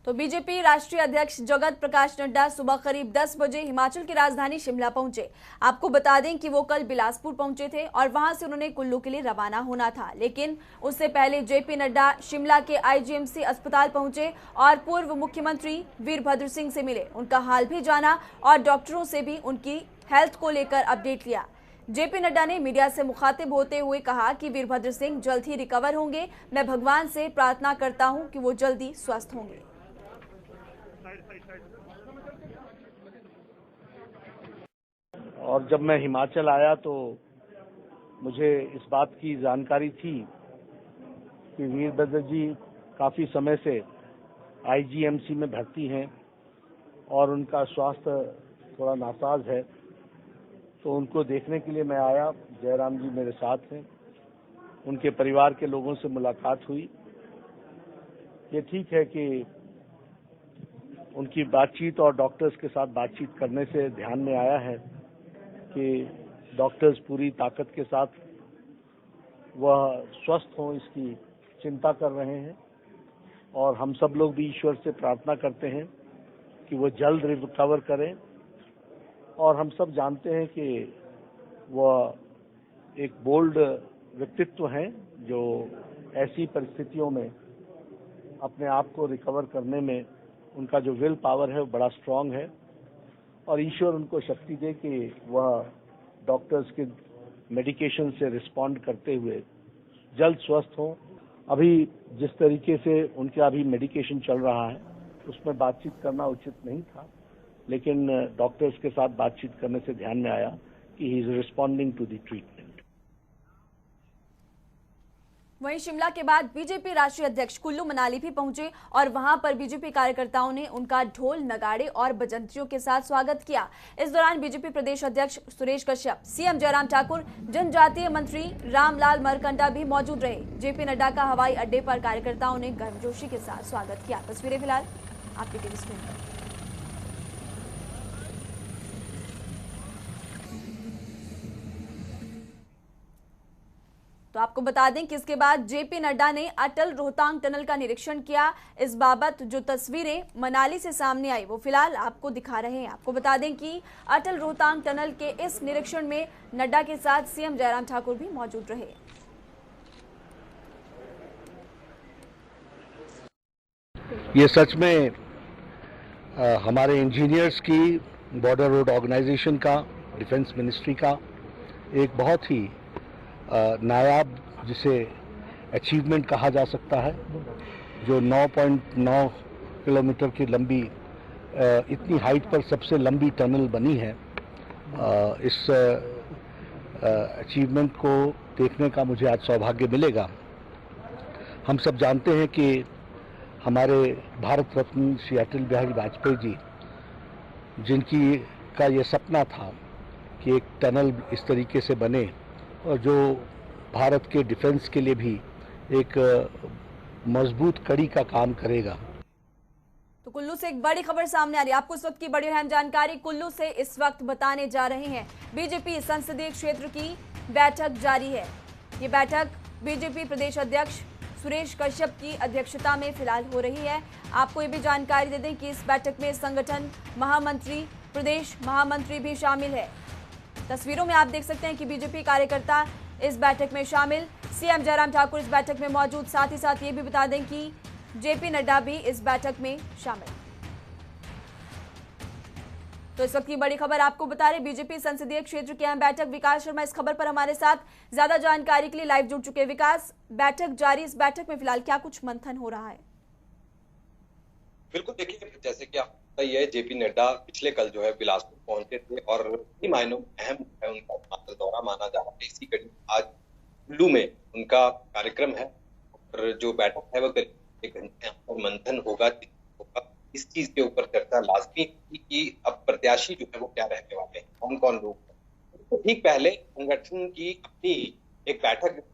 तो बीजेपी राष्ट्रीय अध्यक्ष जगत प्रकाश नड्डा सुबह करीब 10 बजे हिमाचल की राजधानी शिमला पहुंचे। आपको बता दें कि वो कल बिलासपुर पहुंचे थे और वहां से उन्होंने कुल्लू के लिए रवाना होना था, लेकिन उससे पहले जेपी नड्डा शिमला के आईजीएमसी अस्पताल पहुंचे और पूर्व मुख्यमंत्री वीरभद्र सिंह से मिले, उनका हाल भी जाना और डॉक्टरों से भी उनकी हेल्थ को लेकर अपडेट लिया। जेपी नड्डा ने मीडिया से मुखातिब होते हुए कहा कि वीरभद्र सिंह जल्द ही रिकवर होंगे। मैं भगवान से प्रार्थना करता हूं कि वो जल्दी स्वस्थ होंगे। और जब मैं हिमाचल आया तो मुझे इस बात की जानकारी थी कि वीरभद्र जी काफी समय से आईजीएमसी में भर्ती हैं और उनका स्वास्थ्य थोड़ा नासाज है, तो उनको देखने के लिए मैं आया। जयराम जी मेरे साथ हैं, उनके परिवार के लोगों से मुलाकात हुई। ये ठीक है कि उनकी बातचीत और डॉक्टर्स के साथ बातचीत करने से ध्यान में आया है कि डॉक्टर्स पूरी ताकत के साथ वह स्वस्थ हों इसकी चिंता कर रहे हैं और हम सब लोग भी ईश्वर से प्रार्थना करते हैं कि वो जल्द रिकवर करें। और हम सब जानते हैं कि वह एक बोल्ड व्यक्तित्व हैं जो ऐसी परिस्थितियों में अपने आप को रिकवर करने में उनका जो विल पावर है वो बड़ा स्ट्रांग है और ईश्वर उनको शक्ति दे कि वह डॉक्टर्स के मेडिकेशन से रिस्पॉन्ड करते हुए जल्द स्वस्थ हों। अभी जिस तरीके से उनका अभी मेडिकेशन चल रहा है उसमें बातचीत करना उचित नहीं था, लेकिन डॉक्टर्स के साथ बातचीत करने से ध्यान में आया कि he is responding to the treatment. वहीं शिमला के बाद बीजेपी राष्ट्रीय अध्यक्ष कुल्लू मनाली भी पहुंचे और वहां पर बीजेपी कार्यकर्ताओं ने उनका ढोल नगाड़े और बजंतरियों के साथ स्वागत किया। इस दौरान बीजेपी प्रदेश अध्यक्ष सुरेश कश्यप, सीएम जयराम ठाकुर, जनजातीय मंत्री रामलाल मरकंडा भी मौजूद रहे। जेपी नड्डा का हवाई अड्डे पर कार्यकर्ताओं ने गर्मजोशी के साथ स्वागत किया। तस्वीरें फिलहाल आपकी टीवी स्क्रीन पर। तो आपको बता दें कि इसके बाद जेपी नड्डा ने अटल रोहतांग टनल का निरीक्षण किया। इस बाबत जो तस्वीरें मनाली से सामने आई वो फिलहाल आपको दिखा रहे हैं। आपको बता दें कि अटल रोहतांग टनल के इस निरीक्षण में नड्डा के साथ सीएम जयराम ठाकुर भी मौजूद रहे। ये सच में हमारे इंजीनियर्स की, बॉर्डर रोड ऑर्गेनाइजेशन का, डिफेंस मिनिस्ट्री का एक बहुत ही नायाब जिसे अचीवमेंट कहा जा सकता है, जो 9.9 किलोमीटर की लंबी इतनी हाइट पर सबसे लंबी टनल बनी है। इस अचीवमेंट को देखने का मुझे आज सौभाग्य मिलेगा। हम सब जानते हैं कि हमारे भारत रत्न श्री अटल बिहारी वाजपेयी जी, जिनकी का ये सपना था कि एक टनल इस तरीके से बने और जो भारत के डिफेंस के लिए भी एक मजबूत कड़ी का काम करेगा। तो कुल्लू से एक बड़ी खबर सामने आ रही है। आपको इस वक्त की बड़ी अहम जानकारी कुल्लू से इस वक्त बताने जा रहे हैं। बीजेपी संसदीय क्षेत्र की बैठक जारी है। ये बैठक बीजेपी प्रदेश अध्यक्ष सुरेश कश्यप की अध्यक्षता में फिलहाल हो रही है। आपको ये भी जानकारी दे दें कि इस बैठक में संगठन महामंत्री, प्रदेश महामंत्री भी शामिल है। तस्वीरों में आप देख सकते हैं कि बीजेपी कार्यकर्ता इस बैठक में शामिल, सीएम जयराम ठाकुर इस बैठक में मौजूद। साथ ही साथ ये भी बता दें कि जेपी नड्डा भी इस बैठक में शामिल। तो इस वक्त की बड़ी खबर आपको बता रहे बीजेपी संसदीय क्षेत्र की अहम बैठक। विकास शर्मा इस खबर पर हमारे साथ ज्यादा जानकारी के लिए लाइव जुड़ चुके हैं। विकास, बैठक जारी, इस बैठक में फिलहाल क्या कुछ मंथन हो रहा है? बिल्कुल, देखिए जैसे कि आप ये जेपी नड्डा पिछले कल जो है बिलासपुर पहुंचे थे और इसी मायनों में अहम है उनका हिमाचल दौरा माना जा रहा है। इसी कड़ी आज कुल्लू में उनका कार्यक्रम है और जो बैठक है वो करीब 1 घंटे और मंथन होगा। इस चीज के ऊपर चर्चा लाजमी कि अब प्रत्याशी जो है वो क्या रहने वाले हैं, कौन कौन लोग हैं। तो ठीक पहले संगठन की अपनी एक बैठक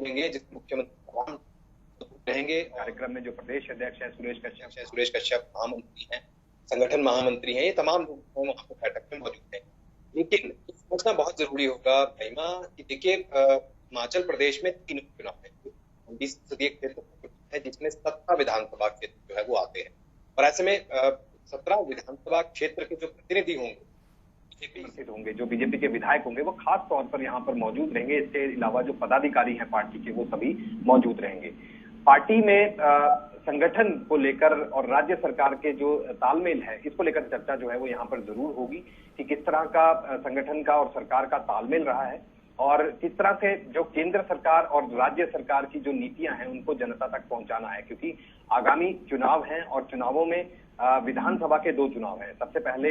लेंगे जिसमें मुख्यमंत्री रहेंगे। कार्यक्रम में जो प्रदेश अध्यक्ष है सुरेश कश्यप महामंत्री हैं, संगठन महामंत्री हैं, ये तमाम लोग बैठक में मौजूद हैं। लेकिन समझना बहुत जरूरी होगा महिमा कि देखिए हिमाचल प्रदेश में 3 चुनाव है, 20 संसदीय क्षेत्र है जिसमें 17 विधानसभा क्षेत्र जो है वो आते हैं। और ऐसे में 17 विधानसभा क्षेत्र के जो प्रतिनिधि होंगे, जो बीजेपी के विधायक होंगे, वो खास तौर पर यहाँ पर मौजूद रहेंगे। इसके अलावा जो पदाधिकारी हैं पार्टी के, वो सभी मौजूद रहेंगे। पार्टी में संगठन को लेकर और राज्य सरकार के जो तालमेल है, इसको लेकर चर्चा जो है वो यहाँ पर जरूर होगी कि किस तरह का संगठन का और सरकार का तालमेल रहा है और किस तरह से जो केंद्र सरकार और राज्य सरकार की जो नीतियां हैं उनको जनता तक पहुंचाना है। क्योंकि आगामी चुनाव हैं और चुनावों में विधानसभा के 2 चुनाव हैं। सबसे पहले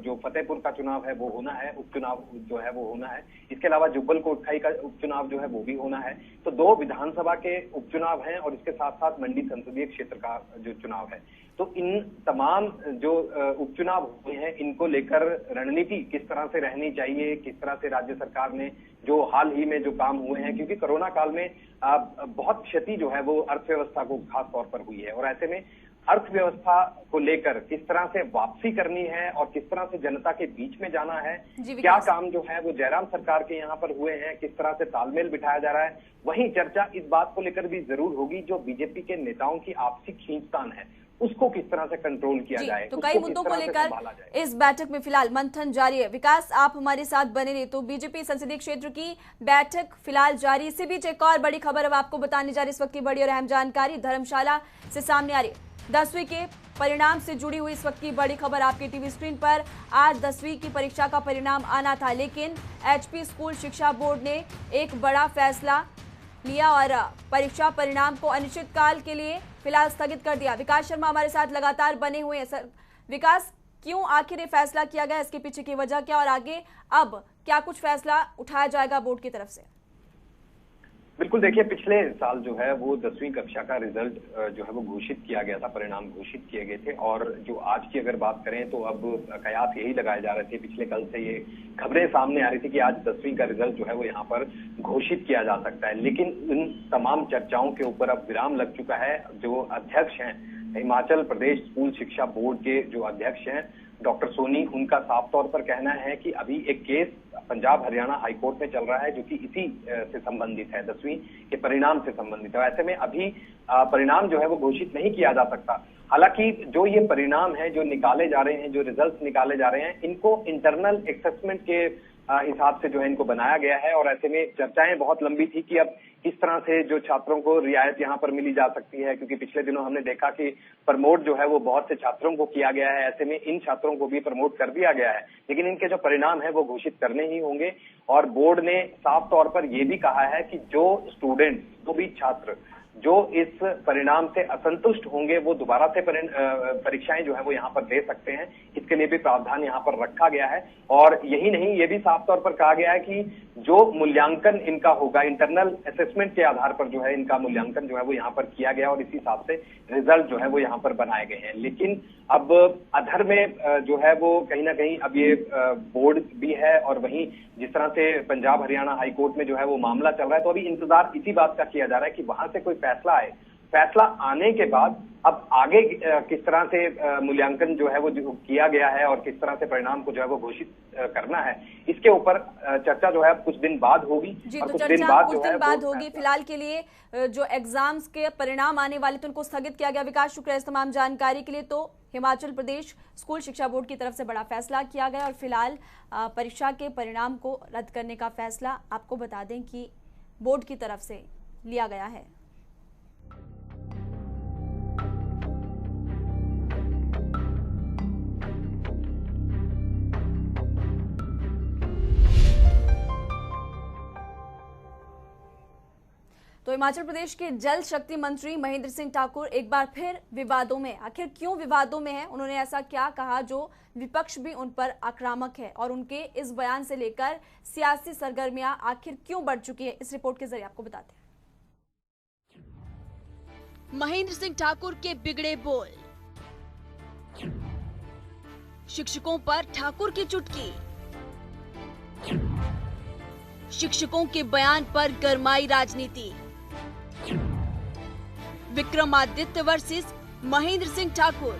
जो फतेहपुर का चुनाव है वो होना है, उपचुनाव जो है वो होना है। इसके अलावा जुब्बल कोटखाई का उपचुनाव जो है वो भी होना है। तो 2 विधानसभा के उपचुनाव हैं और इसके साथ साथ मंडी संसदीय क्षेत्र का जो चुनाव है। तो इन तमाम जो उपचुनाव हुए हैं, इनको लेकर रणनीति किस तरह से रहनी चाहिए, किस तरह से राज्य सरकार ने जो हाल ही में जो काम हुए हैं, क्योंकि कोरोना काल में बहुत क्षति जो है वो अर्थव्यवस्था को खास तौर पर हुई है और ऐसे में अर्थव्यवस्था को लेकर किस तरह से वापसी करनी है और किस तरह से जनता के बीच में जाना है, क्या काम जो है वो जयराम सरकार के यहाँ पर हुए हैं, किस तरह से तालमेल बिठाया जा रहा है। वहीं चर्चा इस बात को लेकर भी जरूर होगी जो बीजेपी के नेताओं की आपसी खींचतान है, उसको किस तरह से कंट्रोल किया जाए। तो कई मुद्दों को लेकर इस बैठक में फिलहाल मंथन जारी है। विकास, आप हमारे साथ बने रहे। तो बीजेपी संसदीय क्षेत्र की बैठक फिलहाल जारी। इसी बीच एक और बड़ी खबर अब आपको बताने जा रही, इस वक्त की बड़ी और अहम जानकारी धर्मशाला से सामने आ रही है। 10वीं के परिणाम से जुड़ी हुई इस वक्त की बड़ी खबर आपके टीवी स्क्रीन पर। आज 10वीं की परीक्षा का परिणाम आना था, लेकिन एचपी स्कूल शिक्षा बोर्ड ने एक बड़ा फैसला लिया और परीक्षा परिणाम को अनिश्चितकाल के लिए फिलहाल स्थगित कर दिया। विकास शर्मा हमारे साथ लगातार बने हुए हैं। सर विकास, क्यों आखिर ये फैसला किया गया, इसके पीछे की वजह क्या और आगे अब क्या कुछ फैसला उठाया जाएगा बोर्ड की तरफ से? बिल्कुल, देखिए पिछले साल जो है वो 10वीं कक्षा का रिजल्ट जो है वो घोषित किया गया था, परिणाम घोषित किए गए थे और जो आज की अगर बात करें तो अब कयास यही लगाए जा रहे थे। पिछले कल से ये खबरें सामने आ रही थी कि आज 10वीं का रिजल्ट जो है वो यहाँ पर घोषित किया जा सकता है, लेकिन इन तमाम चर्चाओं के ऊपर अब विराम लग चुका है। जो अध्यक्ष हैं हिमाचल प्रदेश स्कूल शिक्षा बोर्ड के जो अध्यक्ष हैं डॉक्टर सोनी, उनका साफ तौर पर कहना है कि अभी एक केस पंजाब हरियाणा हाईकोर्ट में चल रहा है जो कि इसी से संबंधित है, 10वीं के परिणाम से संबंधित है। ऐसे में अभी परिणाम जो है वो घोषित नहीं किया जा सकता। हालांकि जो ये परिणाम है जो निकाले जा रहे हैं, जो रिजल्ट्स निकाले जा रहे हैं, इनको इंटरनल असेसमेंट के हिसाब से जो है इनको बनाया गया है और ऐसे में चर्चाएं बहुत लंबी थी कि अब किस तरह से जो छात्रों को रियायत यहाँ पर मिली जा सकती है, क्योंकि पिछले दिनों हमने देखा कि प्रमोट जो है वो बहुत से छात्रों को किया गया है। ऐसे में इन छात्रों को भी प्रमोट कर दिया गया है, लेकिन इनके जो परिणाम है वो घोषित करने ही होंगे। और बोर्ड ने साफ तौर पर यह भी कहा है कि जो स्टूडेंट, जो भी छात्र जो इस परिणाम से असंतुष्ट होंगे वो दोबारा से परीक्षाएं जो है वो यहाँ पर दे सकते हैं। इसके लिए भी प्रावधान यहाँ पर रखा गया है और यही नहीं, ये भी साफ तौर पर कहा गया है कि जो मूल्यांकन इनका होगा इंटरनल असेसमेंट के आधार पर जो है इनका मूल्यांकन जो है वो यहाँ पर किया गया और इसी हिसाब से रिजल्ट जो है वो यहाँ पर बनाए गए हैं। लेकिन अब अधर में जो है वो कहीं ना कहीं अब ये बोर्ड भी है और वहीं जिस तरह से पंजाब हरियाणा हाईकोर्ट में जो है वो मामला चल रहा है, तो अभी इंतजार इसी बात का किया जा रहा है कि वहां से कोई फैसला आए। फैसला आने के बाद अब आगे किस तरह से मूल्यांकन जो है वो जो किया गया है और किस तरह से परिणाम को जो है वो घोषित करना है, इसके ऊपर चर्चा जो है कुछ दिन बाद होगी। जी, तो कुछ दिन बाद होगी। फिलहाल के लिए जो एग्जाम्स के परिणाम आने वाले थे उनको स्थगित किया गया। विकास, शुक्रिया इस तमाम जानकारी के लिए। तो हिमाचल प्रदेश स्कूल शिक्षा बोर्ड की तरफ से बड़ा फैसला किया गया और फिलहाल परीक्षा के परिणाम को रद्द करने का फैसला आपको बता दें कि बोर्ड की तरफ से लिया गया है। तो हिमाचल प्रदेश के जल शक्ति मंत्री महेंद्र सिंह ठाकुर एक बार फिर विवादों में। आखिर क्यों विवादों में है, उन्होंने ऐसा क्या कहा जो विपक्ष भी उन पर आक्रामक है और उनके इस बयान से लेकर सियासी सरगर्मियां आखिर क्यों बढ़ चुकी है, इस रिपोर्ट के जरिए आपको बताते हैं। महेंद्र सिंह ठाकुर के बिगड़े बोल, शिक्षकों पर ठाकुर की चुटकी, शिक्षकों के बयान पर गरमाई राजनीति, विक्रमादित्य वर्सेस महेंद्र सिंह ठाकुर।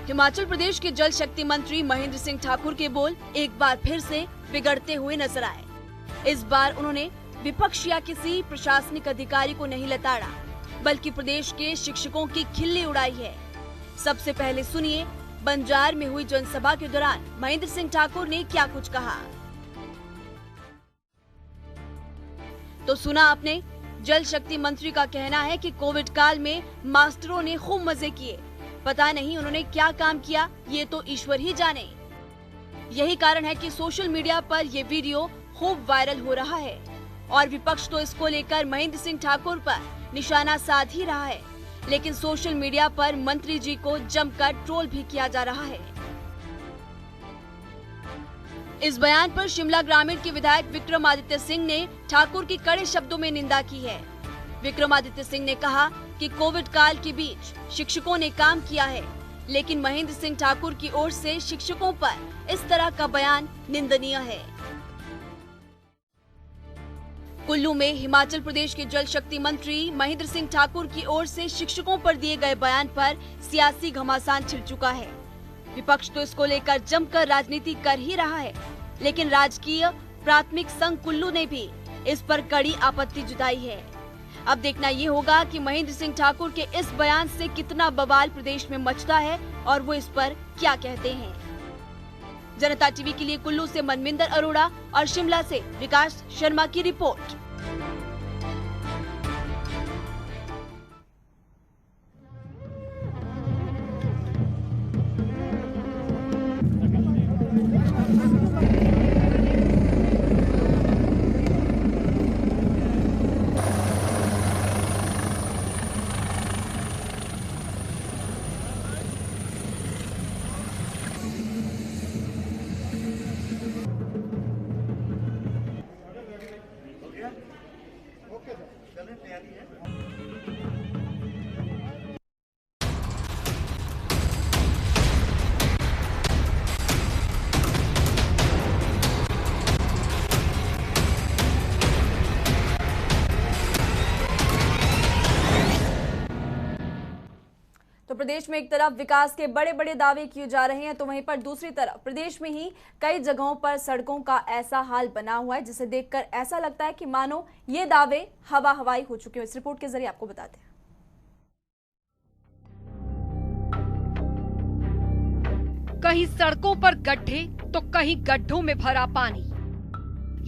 हिमाचल प्रदेश के जल शक्ति मंत्री महेंद्र सिंह ठाकुर के बोल एक बार फिर से बिगड़ते हुए नजर आए। इस बार उन्होंने विपक्ष या किसी प्रशासनिक अधिकारी को नहीं लताड़ा, बल्कि प्रदेश के शिक्षकों की खिल्ली उड़ाई है। सबसे पहले सुनिए बंजार में हुई जनसभा के दौरान महेंद्र सिंह ठाकुर ने क्या कुछ कहा। तो सुना आपने, जल शक्ति मंत्री का कहना है कि कोविड काल में मास्टरों ने खूब मजे किए। पता नहीं उन्होंने क्या काम किया, ये तो ईश्वर ही जाने। यही कारण है कि सोशल मीडिया पर ये वीडियो खूब वायरल हो रहा है और विपक्ष तो इसको लेकर महेंद्र सिंह ठाकुर पर निशाना साध ही रहा है, लेकिन सोशल मीडिया पर मंत्री जी को जमकर ट्रोल भी किया जा रहा है। इस बयान पर शिमला ग्रामीण के विधायक विक्रमादित्य सिंह ने ठाकुर की कड़े शब्दों में निंदा की है। विक्रमादित्य सिंह ने कहा कि कोविड काल के बीच शिक्षकों ने काम किया है, लेकिन महेंद्र सिंह ठाकुर की ओर से शिक्षकों पर इस तरह का बयान निंदनीय है। कुल्लू में हिमाचल प्रदेश के जल शक्ति मंत्री महेंद्र सिंह ठाकुर की ओर से शिक्षकों पर दिए गए बयान पर सियासी घमासान छिड़ चुका है। विपक्ष तो इसको लेकर जमकर राजनीति कर ही रहा है, लेकिन राजकीय प्राथमिक संघ कुल्लू ने भी इस पर कड़ी आपत्ति जताई है। अब देखना ये होगा कि महेंद्र सिंह ठाकुर के इस बयान से कितना बवाल प्रदेश में मचता है और वो इस पर क्या कहते हैं। जनता टीवी के लिए कुल्लू से मनविंदर अरोड़ा और शिमला से विकास शर्मा की रिपोर्ट। तो प्रदेश में एक तरफ विकास के बड़े बड़े दावे किए जा रहे हैं, तो वहीं पर दूसरी तरफ प्रदेश में ही कई जगहों पर सड़कों का ऐसा हाल बना हुआ है जिसे देखकर ऐसा लगता है कि मानो ये दावे हवा हवाई हो चुके हो। इस रिपोर्ट के जरिए आपको बताते हैं। कहीं सड़कों पर गड्ढे तो कहीं गड्ढों में भरा पानी।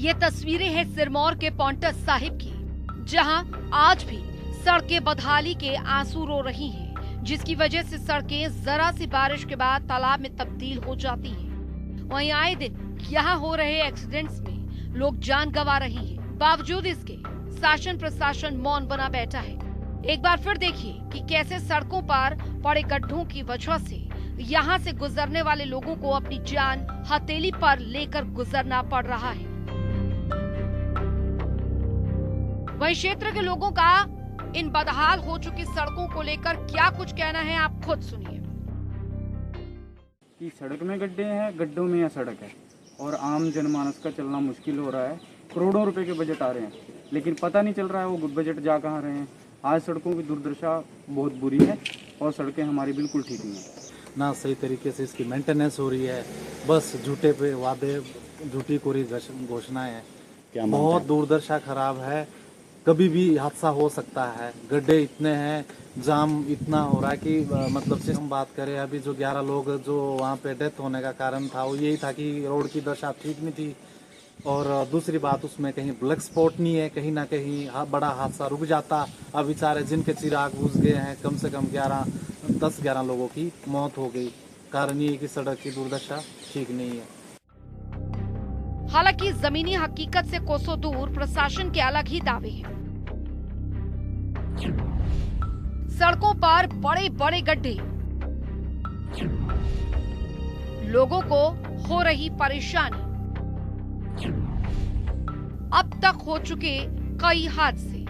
ये तस्वीरें हैं सिरमौर के पौंटा साहिब की, जहां आज भी सड़कें बदहाली के आंसू रो रही हैं, जिसकी वजह से सड़कें जरा सी बारिश के बाद तालाब में तब्दील हो जाती हैं। वहीं आए दिन यहाँ हो रहे एक्सीडेंट्स में लोग जान गंवा रही हैं। बावजूद इसके शासन प्रशासन मौन बना बैठा है। एक बार फिर देखिए कि कैसे सड़कों पर पड़े गड्ढों की वजह से यहाँ से गुजरने वाले लोगों को अपनी जान हथेली पर लेकर गुजरना पड़ रहा है। वहीं क्षेत्र के लोगों का इन बदहाल हो चुकी सड़कों को लेकर क्या कुछ कहना है, आप खुद सुनिए। कि सड़क में गड्ढे हैं, गड्ढों में यह सड़क है और आम जनमानस का चलना मुश्किल हो रहा है। करोड़ों रुपए के बजट आ रहे हैं, लेकिन पता नहीं चल रहा है वो बजट जा कहाँ रहे हैं। आज सड़कों की दुर्दशा बहुत बुरी है और सड़कें हमारी बिल्कुल ठीक नहीं है। ना सही तरीके से इसकी मेंटेनेंस हो रही है, बस झूठे पे वादे, झूठी कोरी घोषणाएं हैं। बहुत दुर्दशा खराब है, कभी भी हादसा हो सकता है। गड्ढे इतने हैं, जाम इतना हो रहा है कि मतलब से हम बात करें, अभी जो 11 लोग जो वहाँ पे डेथ होने का कारण था वो यही था कि रोड की दशा ठीक नहीं थी। और दूसरी बात, उसमें कहीं ब्लैक स्पॉट नहीं है, कहीं ना कहीं बड़ा हादसा रुक जाता। अब बेचारे जिनके चिराग बुझ गए हैं, कम से कम 10-11 लोगों की मौत हो गई। कारण ये कि सड़क की दुर्दशा ठीक नहीं है। हालांकि जमीनी हकीकत से कोसों दूर प्रशासन के अलग ही दावे हैं। सड़कों पर बड़े बड़े गड्ढे, लोगों को हो रही परेशानी, अब तक हो चुके कई हादसे।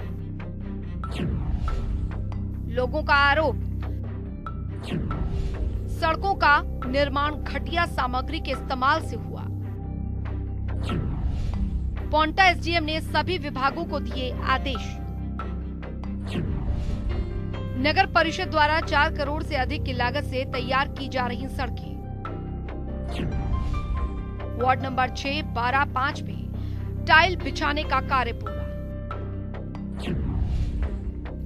लोगों का आरोप, सड़कों का निर्माण घटिया सामग्री के इस्तेमाल से हुआ। पौंटा एसडीएम ने सभी विभागों को दिए आदेश। नगर परिषद द्वारा 4 करोड़ से अधिक की लागत से तैयार की जा रही सड़कें। वार्ड नंबर 6, 12, 5 में टाइल बिछाने का कार्य पूरा।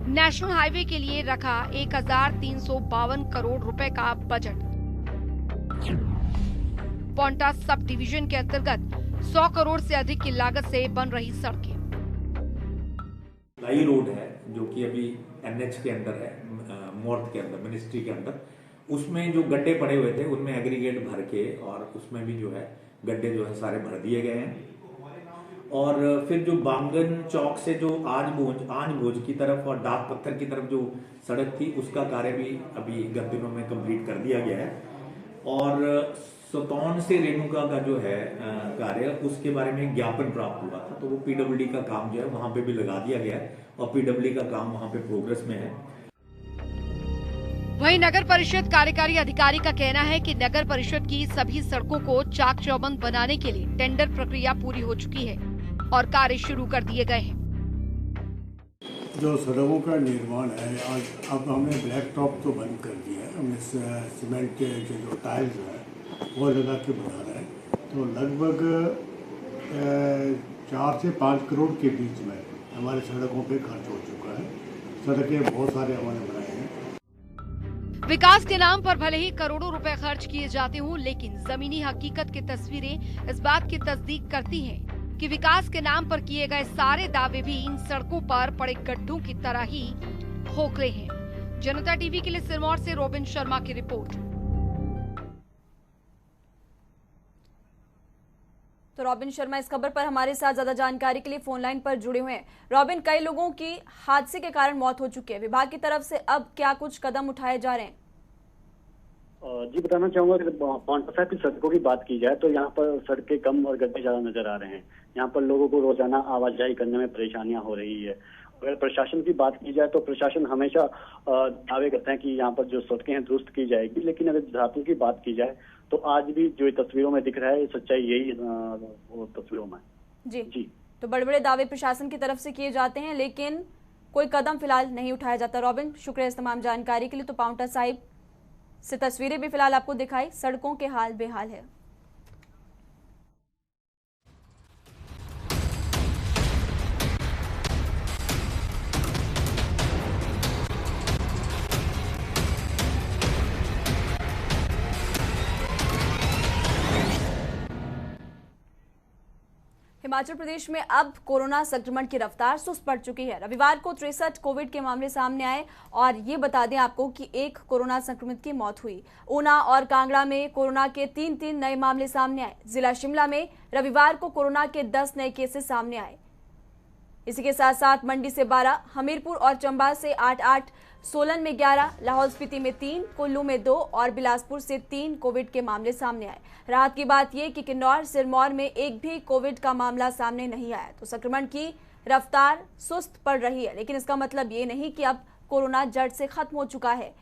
नेशनल हाईवे के लिए रखा 1352 करोड़ रुपए का बजट। पोंटा सब डिवीजन के अंतर्गत 100 करोड़ से अधिक की लागत से बन रही सड़कें। लाई रोड है जो कि अभी एनएच के अंदर है, मॉर्थ के अंदर, मिनिस्ट्री के अंदर, उसमें जो गड्ढे पड़े हुए थे उनमें एग्रीगेट भर के और उसमें भी जो है गड्ढे जो है सारे भर दिए गए हैं। और फिर जो बांगन चौक से जो आंज भोज की तरफ और डाक पत्थर की तरफ जो सड़क थी उसका कार्य भी अभी गत दिनों में कंप्लीट कर दिया गया है। और सतौन से रेणुका का जो है कार्य, उसके बारे में ज्ञापन प्राप्त हुआ था, तो वो पीडब्ल्यूडी का काम जो है वहां पे भी लगा दिया गया है और पीडब्ल्यूडी का काम वहां पे प्रोग्रेस में है। वहीं नगर परिषद कार्यकारी अधिकारी का कहना है कि नगर परिषद की सभी सड़कों को चाक चौबंद बनाने के लिए टेंडर प्रक्रिया पूरी हो चुकी है और कार्य शुरू कर दिए गए हैं। जो सड़कों का निर्माण है, आज अब हमने ब्लैक टॉप तो बंद कर दिया है, हमने सीमेंट के जो टाइल्स है वो लगा के बना रहे हैं। तो लगभग 4 से 5 करोड़ के बीच में हमारे सड़कों पे खर्च हो चुका है। सड़कें बहुत सारे हमने बनाए हैं। विकास के नाम पर भले ही करोड़ों रुपए खर्च किए जाते हों, लेकिन जमीनी हकीकत की तस्वीरें इस बात की तस्दीक करती हैं कि विकास के नाम पर किए गए सारे दावे भी इन सड़कों पर पड़े गड्ढों की तरह ही खोखले हैं। जनता टीवी के लिए सिरमौर से रोबिन शर्मा की रिपोर्ट। तो रॉबिन शर्मा इस खबर पर हमारे साथ ज्यादा जानकारी के लिए फोन लाइन पर जुड़े हुए हैं। रॉबिन, कई लोगों की हादसे के कारण मौत हो चुकी है, विभाग की तरफ से अब क्या कुछ कदम उठाए जा रहे हैं? जी बताना चाहूंगा कि पोंटा साहिब की सड़कों की बात की जाए तो यहाँ पर सड़कें कम और गड्ढे ज्यादा नजर आ रहे हैं। यहाँ पर लोगों को रोजाना आवाजाही करने में परेशानियां हो रही है। अगर प्रशासन की बात की जाए तो प्रशासन हमेशा दावे करते हैं कि यहाँ पर जो सड़कें हैं दुरुस्त की जाएगी, लेकिन अगर देहातों की बात की जाए तो आज भी जो तस्वीरों में दिख रहा है सच्चाई यही वो तस्वीरों में। जी तो बड़े बड़े दावे प्रशासन की तरफ से किए जाते हैं लेकिन कोई कदम फिलहाल नहीं उठाया जाता। रॉबिन, शुक्रिया इस तमाम जानकारी के लिए। तो पांवटा साहिब से तस्वीरें भी फिलहाल आपको दिखाई, सड़कों के हाल बेहाल है। हिमाचल प्रदेश में अब कोरोना संक्रमण की रफ्तार सुस्त पड़ चुकी है। रविवार को 63 कोविड के मामले सामने आए और ये बता दें आपको कि एक कोरोना संक्रमित की मौत हुई। ऊना और कांगड़ा में कोरोना के 3 नए मामले सामने आए। जिला शिमला में रविवार को कोरोना के 10 नए केसेस सामने आए। इसी के साथ साथ मंडी से 12, हमीरपुर और चंबा से 8, सोलन में 11, लाहौल स्पीति में 3, कुल्लू में 2 और बिलासपुर से 3 कोविड के मामले सामने आए। राहत की बात यह कि किन्नौर, सिरमौर में एक भी कोविड का मामला सामने नहीं आया। तो संक्रमण की रफ्तार सुस्त पड़ रही है, लेकिन इसका मतलब ये नहीं कि अब कोरोना जड़ से खत्म हो चुका है।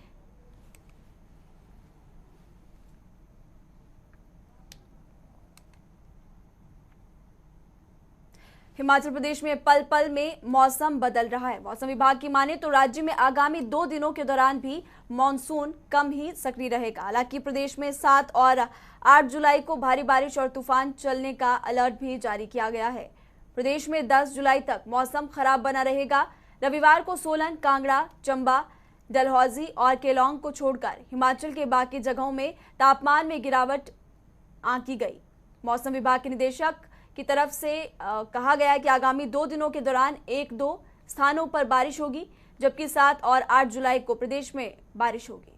हिमाचल प्रदेश में पल पल में मौसम बदल रहा है। मौसम विभाग की माने तो राज्य में आगामी 2 दिनों के दौरान भी मॉनसून कम ही सक्रिय रहेगा। हालांकि प्रदेश में 7 और 8 जुलाई को भारी बारिश और तूफान चलने का अलर्ट भी जारी किया गया है। प्रदेश में 10 जुलाई तक मौसम खराब बना रहेगा। रविवार को सोलन, कांगड़ा, चंबा, डलहौजी और केलांग को छोड़कर हिमाचल के बाकी जगहों में तापमान में गिरावट आंकी गई। मौसम विभाग के निदेशक की तरफ से कहा गया है कि आगामी 2 दिनों के दौरान 1-2 स्थानों पर बारिश होगी, जबकि 7 और 8 जुलाई को प्रदेश में बारिश होगी।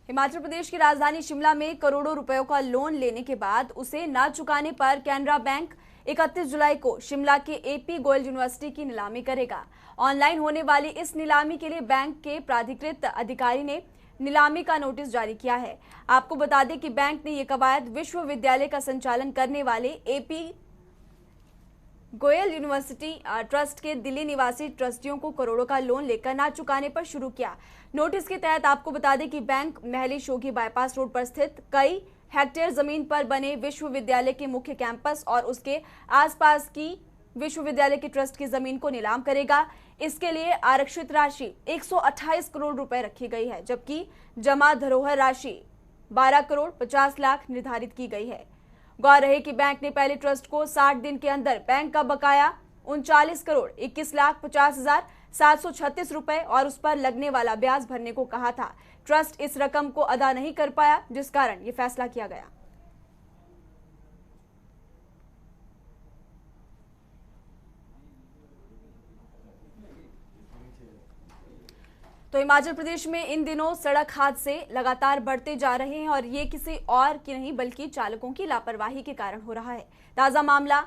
हिमाचल प्रदेश की राजधानी शिमला में करोड़ों रुपयों का लोन लेने के बाद उसे न चुकाने पर कैनरा बैंक 31 जुलाई को शिमला के एपी गोयल यूनिवर्सिटी की नीलामी करेगा। ऑनलाइन होने वाली इस नीलामी के लिए बैंक के प्राधिकृत अधिकारी ने नीलामी का नोटिस जारी किया है। आपको बता दें कि बैंक ने यह कवायद विश्वविद्यालय का संचालन करने वाले एपी गोयल यूनिवर्सिटी ट्रस्ट के दिल्ली निवासी ट्रस्टियों को करोड़ों का लोन लेकर ना चुकाने पर शुरू किया। नोटिस के तहत आपको बता दें कि bank Mehli Shoghi bypass road पर स्थित कई हेक्टेयर जमीन पर बने विश्वविद्यालय के मुख्य कैंपस और उसके आसपास की विश्वविद्यालय की ट्रस्ट की जमीन को नीलाम करेगा। इसके लिए आरक्षित राशि 128 करोड़ रुपए रखी गई है, जबकि जमा धरोहर राशि 12 करोड़ 50 लाख निर्धारित की गई है। गौर रहे कि बैंक ने पहले ट्रस्ट को 60 दिन के अंदर बैंक का बकाया 39 करोड़ 21 लाख 50 हजार 736 रुपए और उस पर लगने वाला ब्याज भरने को कहा था। ट्रस्ट इस रकम को अदा नहीं कर पाया, जिस कारण यह फैसला किया गया। तो हिमाचल प्रदेश में इन दिनों सड़क हादसे लगातार बढ़ते जा रहे हैं और ये किसी और की नहीं बल्कि चालकों की लापरवाही के कारण हो रहा है। ताजा मामला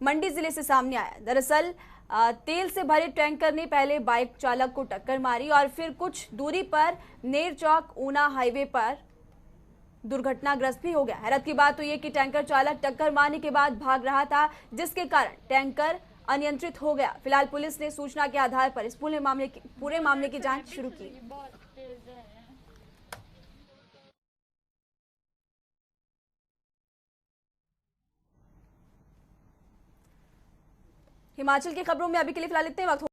मंडी जिले से सामने आया। दरअसल तेल से भरे टैंकर ने पहले बाइक चालक को टक्कर मारी और फिर कुछ दूरी पर नेरचौक ऊना हाईवे पर दुर्घटनाग्रस्त भी हो गया। हैरत की बात तो ये कि टैंकर चालक टक्कर मारने के बाद भाग रहा था, जिसके कारण टैंकर अनियंत्रित हो गया। फिलहाल पुलिस ने सूचना के आधार पर इस पूरे मामले की जांच शुरू की। हिमाचल की खबरों में अभी के लिए फिलहाल इतने वक्त